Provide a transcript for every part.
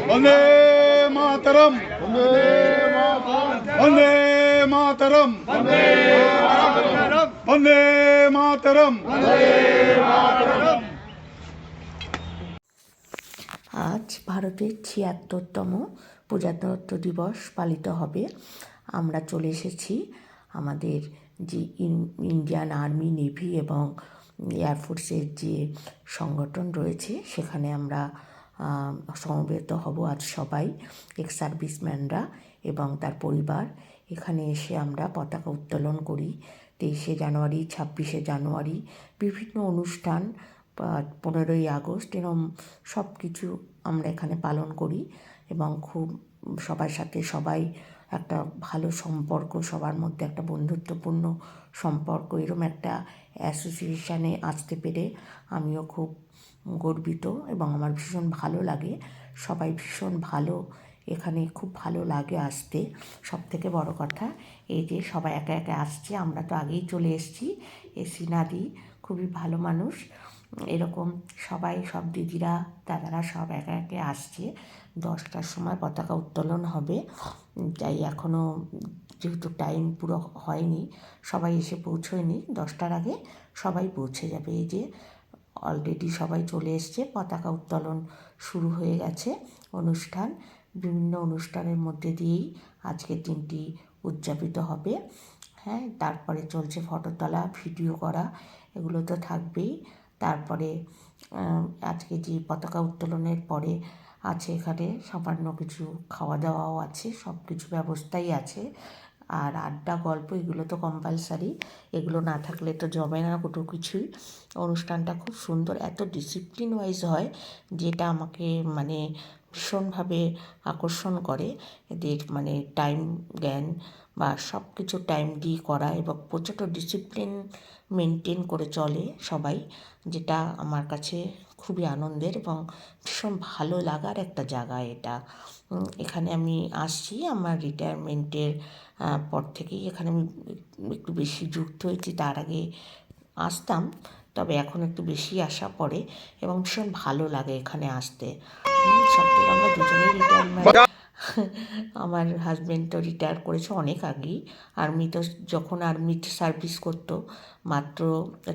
বন্দে মাতরম, বন্দে মাতরম, বন্দে মাতরম। আজ ভারতের ৭৬তম প্রজাতন্ত্র দিবস পালিত হবে। আমরা চলে এসেছি আমাদের যে ইন্ডিয়ান আর্মি, নেভি এবং এয়ারফোর্সের যে সংগঠন রয়েছে সেখানে আমরা সমবেত হব আজ সবাই, এক্স সার্ভিসম্যানরা এবং তার পরিবার। এখানে এসে আমরা পতাকা উত্তোলন করি। ২৩শে জানুয়ারি, ২৬শে জানুয়ারি বিভিন্ন অনুষ্ঠান, ১৫ই আগস্ট, এরকম সব কিছু আমরা এখানে পালন করি এবং খুব সবার সাথে সবাই একটা ভালো সম্পর্ক, সবার মধ্যে একটা বন্ধুত্বপূর্ণ সম্পর্ক, এরকম একটা অ্যাসোসিয়েশানে আসতে পেরে আমিও খুব গর্বিত এবং আমার ভীষণ ভালো লাগে। সবাই ভীষণ ভালো, এখানে খুব ভালো লাগে আসতে। সব থেকে বড় কথা এই যে সবাই একে একে আসছে, আমরা তো আগেই চলে এসেছি। সিনাদি খুবই ভালো মানুষ, এরকম সবাই, সব দিদিরা দাদারা সব একে একে আসছে। 10টার সময় পতাকা উত্তোলন হবে, তাই এখনও যেহেতু টাইম পুরো হয়নি, সবাই এসে পৌঁছয়নি, 10টার আগে সবাই পৌঁছে যাবে। এই যে অলরেডি সবাই চলে এসছে, পতাকা উত্তোলন শুরু হয়ে গেছে অনুষ্ঠান। বিভিন্ন অনুষ্ঠানের মধ্যে দিয়েই আজকের দিনটি উদযাপিত হবে। হ্যাঁ, তারপরে চলছে ফটো তোলা, ভিডিও করা, এগুলো তো থাকবেই। তারপরে আজকে যে পতাকা উত্তোলনের পরে আছে এখানে সামান্য কিছু খাওয়া দাওয়াও আছে, সব কিছু ব্যবস্থাই আছে। আর আড্ডা, গল্প, এগুলো তো কম্পালসারি, এগুলো না থাকলে তো জমে না কোনো কিছুই। অনুষ্ঠানটা খুব সুন্দর, এত ডিসিপ্লিন ওয়াইজ হয় যেটা আমাকে মানে ভীষণভাবে আকর্ষণ করে। এদের মানে টাইম জ্ঞান বা সব কিছু টাইম দিয়ে করা এবং প্রচণ্ড ডিসিপ্লিন মেনটেন করে চলে সবাই, যেটা আমার কাছে খুবই আনন্দের এবং ভীষণ ভালো লাগার একটা জায়গা এটা। এখানে আমি আসছি আমার রিটায়ারমেন্টের পর থেকেই এখানে আমি একটু বেশি যুক্ত হয়েছি। তার আগে আসতাম, তবে এখন একটু বেশি আসা পড়ে এবং ভীষণ ভালো লাগে এখানে আসতে। সব থেকে আমরা দুজনেই রিটায়ারমেন্ট, আমার হাজব্যান্ড তো রিটায়ার করেছে অনেক আগেই। যখন আর্মিতে সার্ভিস করতো, মাত্র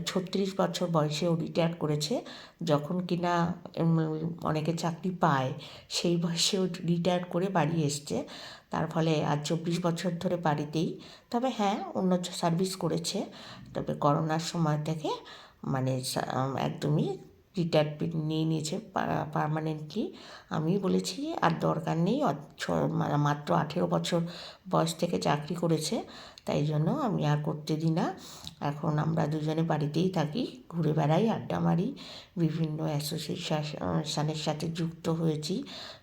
৩৬ বছর বয়সে ও রিটায়ার করেছে। যখন কিনা অনেকে চাকরি পায় সেই বয়সে ও রিটায়ার করে বাড়ি এসছে। তার ফলে আজ ২৪ বছর ধরে বাড়িতেই। তবে হ্যাঁ, অন্য সার্ভিস করেছে, তবে করোনার সময় থেকে মানে একদমই রিটায়ারমেন্ট নিয়ে নিয়েছে পার্মানেন্টলি। আমি বলেছি আর দরকার নেই, মাত্র 18 বছর বয়স থেকে চাকরি করেছে, তাই জন্য আমি আর করতে দিই না। এখন আমরা দুজনে বাড়িতেই থাকি, ঘুরে বেড়াই, আড্ডা মারি, বিভিন্ন অ্যাসোসিয়েশনের সাথে যুক্ত হয়েছি,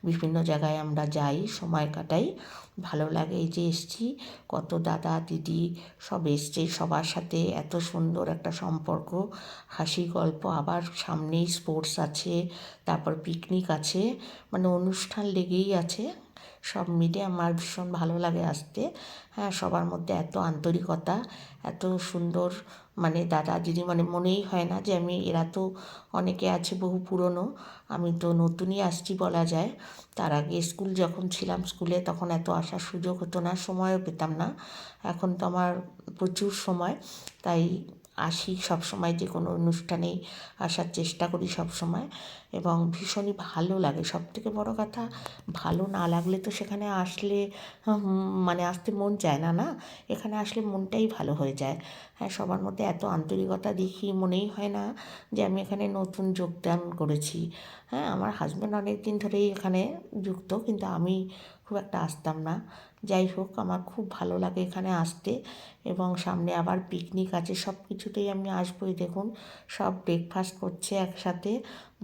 বিভিন্ন জায়গায় আমরা যাই, সময় কাটাই, ভালো লাগে। এই যে এসছি, কত দাদা দিদি সব এসছে, সবার সাথে এত সুন্দর একটা সম্পর্ক, হাসি গল্প, আবার সামনেই স্পোর্টস আছে, তারপর পিকনিক আছে, মানে অনুষ্ঠান লেগেই আছে। সব মিলে আমার ভীষণ ভালো লাগে আসতে। হ্যাঁ, সবার মধ্যে এত আন্তরিকতা, এত সুন্দর, মানে দাদা দিদি, মানে মনেই হয় না যে এরা তো অনেকে আছে বহু পুরনো, আমি তো নতুনই আসছি বলা যায়। তার আগে স্কুল যখন ছিলাম, স্কুলে তখন এত আসার সুযোগ হতো না, সময়ও পেতাম না। এখন তো আমার প্রচুর সময়, তাই আসি সব সময়, যে কোনো অনুষ্ঠানেই আসার চেষ্টা করি সব সময় এবং ভীষণই ভালো লাগে। সবথেকে বড় কথা, ভালো না লাগলে তো সেখানে আসলে মানে আসতে মন চায় না, না, এখানে আসলে মনটাই ভালো হয়ে যায়। হ্যাঁ, সবার মধ্যে এত আন্তরিকতা দেখি মনেই হয় না যে আমি এখানে নতুন যোগদান করেছি। হ্যাঁ, আমার হাজব্যান্ড অনেক দিন ধরেই এখানে যুক্ত, কিন্তু আমি খুব একটা আসতাম না। যাই হোক, আমার খুব ভালো লাগে এখানে আসতে এবং সামনে আবার পিকনিক আছে, সব কিছুতেই আমি আসবোই। দেখুন, সব ব্রেকফাস্ট করছে একসাথে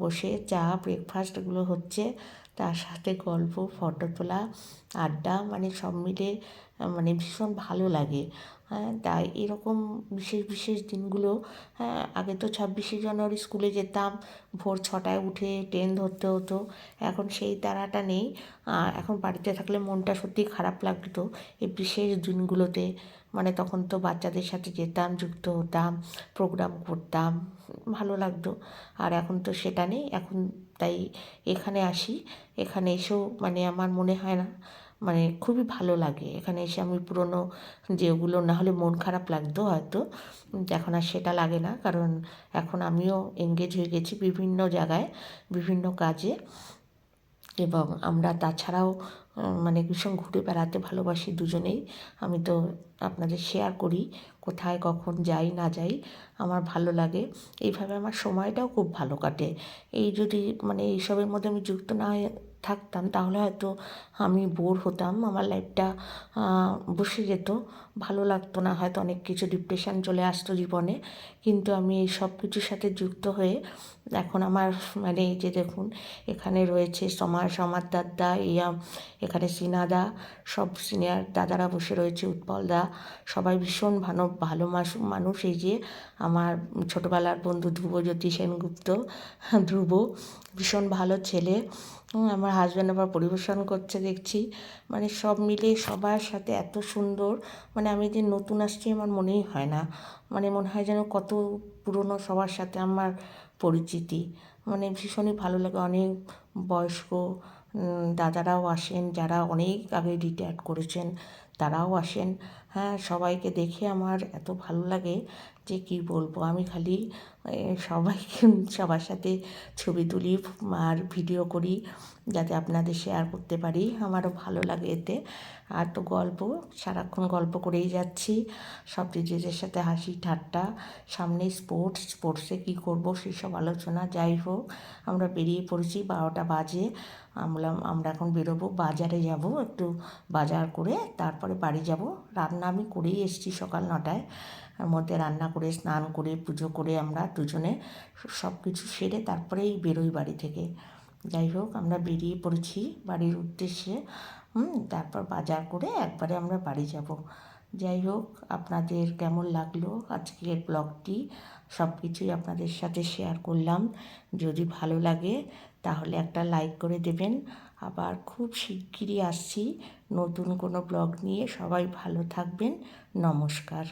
বসে, চা, ব্রেকফাস্ট এগুলো হচ্ছে, তার সাথে গল্প, ফটো তোলা, আড্ডা, মানে সব মিলে মানে ভীষণ ভালো লাগে। হ্যাঁ, তাই এরকম বিশেষ বিশেষ দিনগুলো, হ্যাঁ, আগে তো 26শে জানুয়ারি স্কুলে যেতাম, ভোর 6টায় উঠে ট্রেন ধরতে হতো, এখন সেই তাড়াটা নেই। এখন বাড়িতে থাকলে মনটা সত্যিই খারাপ লাগতো এই বিশেষ দিনগুলোতে, মানে তখন তো বাচ্চাদের সাথে যেতাম, যুক্ত হতাম, প্রোগ্রাম করতাম, ভালো লাগতো। আর এখন তো সেটা নেই, এখন তাই এখানে আসি। এখানে এসেও মানে আমার মনে হয় না, মানে খুবই ভালো লাগে এখানে এসে। আমি পুরনো যেগুলো না হলে মন খারাপ লাগতো হয়তো, এখন আর সেটা লাগে না, কারণ এখন আমিও এঙ্গেজ হয়ে গেছি বিভিন্ন জায়গায়, বিভিন্ন কাজে। এবং আমরা তাছাড়াও মানে ভীষণ ঘুরে বেড়াতে ভালোবাসি দুজনেই। আমি তো আপনাদের শেয়ার করি কোথায় কখন যাই না যাই, আমার ভালো লাগে। এইভাবে আমার সময়টাও খুব ভালো কাটে। এই যদি মানে এইসবের মধ্যে আমি যুক্ত না হয়ে থাকতাম তাহলে হয়তো আমি বোর হতাম, আমার লাইফটা বসে যেত, ভালো লাগতো না, হয়তো অনেক কিছু ডিপ্রেশন চলে আসতো জীবনে। কিন্তু আমি এই সব কিছুর সাথে যুক্ত হয়ে এখন আমার মানে এই যে দেখুন, এখানে রয়েছে সমার দাদা, এখানে সিনাদা, সব সিনিয়র দাদারা বসে রয়েছে, উৎপল দা, সবাই ভীষণ ভালো মানুষ। এই যে আমার ছোটোবেলার বন্ধু ধ্রুবজ্যোতি সেনগুপ্ত, ধ্রুব ভীষণ ভালো ছেলে। আমার হাজব্যান্ড আবার পরিবেশন করছে দেখছি, মানে সব মিলে সবার সাথে এত সুন্দর, মানে আমি যে নতুন আসছি আমার মনেই হয় না, মানে মনে হয় যেন কত পুরনো সবার সাথে আমার পরিচিতি। মানে ভীষণই ভালো লাগে। অনেক বয়স্ক দাদারাও আসেন, যারা অনেক আগে রিটায়ার্ড করেছেন, তারাও আসেন। হ্যাঁ, সবাইকে দেখে আমার এত ভালো লাগে যে কী বলবো। আমি খালি সবাইকে সবার সাথে ছবি তুলি আর ভিডিও করি, যাতে আপনাদের শেয়ার করতে পারি, আমারও ভালো লাগে এতে। আর তো গল্প, সারাক্ষণ গল্প করেই যাচ্ছি, সব নিজেদের সাথে হাসি ঠাট্টা, সামনে স্পোর্টসে কী করবো সেসব আলোচনা। যাই হোক, আমরা বেরিয়ে পড়েছি, 12টা বাজে। আমরা এখন বেরোবো, বাজারে যাব, একটু বাজার করে তারপরে বাড়ি যাব। রান্না আমি করেই এসেছি সকাল 9টায় মধ্যে, রান্না করে স্নান করে পুজো করে আমরা দুজনে সব কিছু সেরে তারপরেই বেরোই বাড়ি থেকে। যাই হোক, আমরা বেরিয়ে পড়েছি বাড়ির উদ্দেশ্যে। তারপর বাজার করে একবারে আমরা বাড়ি যাব। যাই হোক, আপনাদের কেমন লাগলো আজকের ব্লগটি, সব কিছুই আপনাদের সাথে শেয়ার করলাম। যদি ভালো লাগে তাহলে একটা লাইক করে দেবেন। আবার খুব শিগগিরই আসছি নতুন কোনো ব্লগ নিয়ে। সবাই ভালো থাকবেন। নমস্কার।